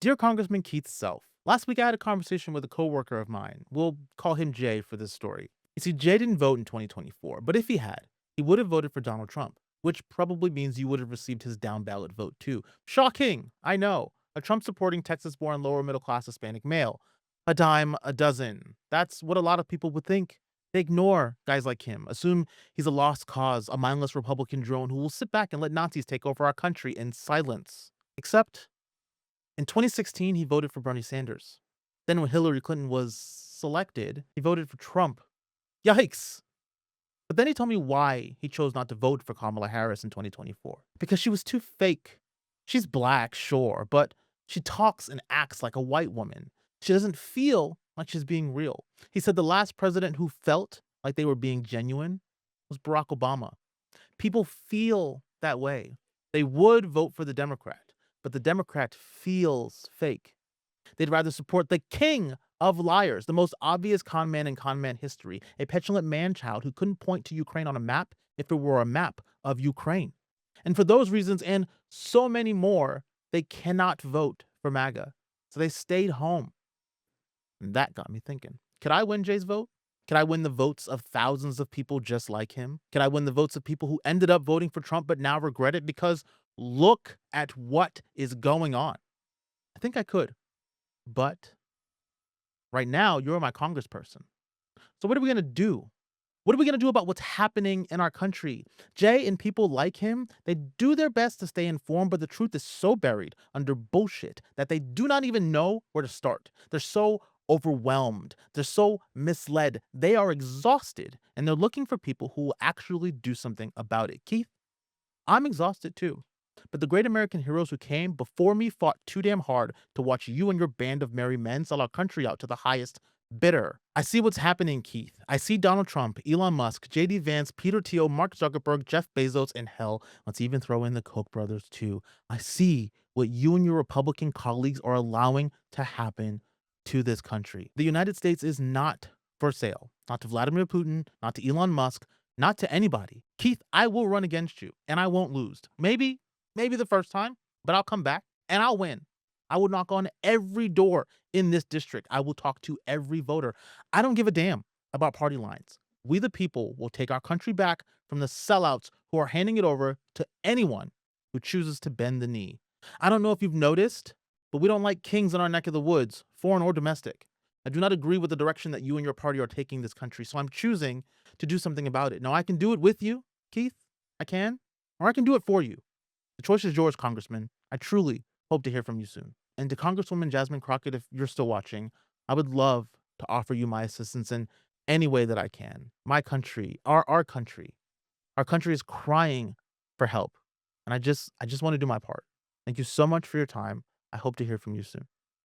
Dear Congressman Keith Self, last week I had a conversation with a coworker of mine. We'll call him Jay for this story. You see, Jay didn't vote in 2024, but if he had, he would have voted for Donald Trump, which probably means you would have received his down ballot vote too. Shocking, I know. A Trump supporting Texas born lower middle class Hispanic male. A dime a dozen. That's what a lot of people would think. They ignore guys like him, assume he's a lost cause, a mindless Republican drone who will sit back and let Nazis take over our country in silence. Except in 2016, he voted for Bernie Sanders. Then when Hillary Clinton was selected, he voted for Trump. Yikes. But then he told me why he chose not to vote for Kamala Harris in 2024. Because she was too fake. She's black, sure, but she talks and acts like a white woman. She doesn't feel like she's being real. He said the last president who felt like they were being genuine was Barack Obama. People feel that way. They would vote for the Democrat, but the Democrat feels fake. They'd rather support the king of liars, the most obvious con man in con man history, a petulant man child who couldn't point to Ukraine on a map if it were a map of Ukraine. And for those reasons and so many more, they cannot vote for MAGA. So they stayed home. And that got me thinking, could I win Jay's vote? Could I win the votes of thousands of people just like him? Could I win the votes of people who ended up voting for Trump but now regret it? Because look at what is going on. I think I could. But right now, you're my congressperson. So what are we going to do? What are we going to do about what's happening in our country? Jay and people like him, they do their best to stay informed, but the truth is so buried under bullshit that they do not even know where to start. They're so overwhelmed. They're so misled. They are exhausted and they're looking for people who will actually do something about it. Keith, I'm exhausted too. But the great American heroes who came before me fought too damn hard to watch you and your band of merry men sell our country out to the highest bidder. I see what's happening, Keith. I see Donald Trump, Elon Musk, JD Vance, Peter Thiel, Mark Zuckerberg, Jeff Bezos, and hell, let's even throw in the Koch brothers too. I see what you and your Republican colleagues are allowing to happen to this country. The United States is not for sale. Not to Vladimir Putin, not to Elon Musk, not to anybody. Keith, I will run against you and I won't lose. Maybe the first time, but I'll come back and I'll win. I will knock on every door in this district. I will talk to every voter. I don't give a damn about party lines. We, the people, will take our country back from the sellouts who are handing it over to anyone who chooses to bend the knee. I don't know if you've noticed, but we don't like kings in our neck of the woods, foreign or domestic. I do not agree with the direction that you and your party are taking this country, so I'm choosing to do something about it. Now, I can do it with you, Keith. I can, or I can do it for you. The choice is yours, Congressman. I truly hope to hear from you soon. And to Congresswoman Jasmine Crockett, if you're still watching, I would love to offer you my assistance in any way that I can. My country, our country is crying for help. And I just want to do my part. Thank you so much for your time. I hope to hear from you soon.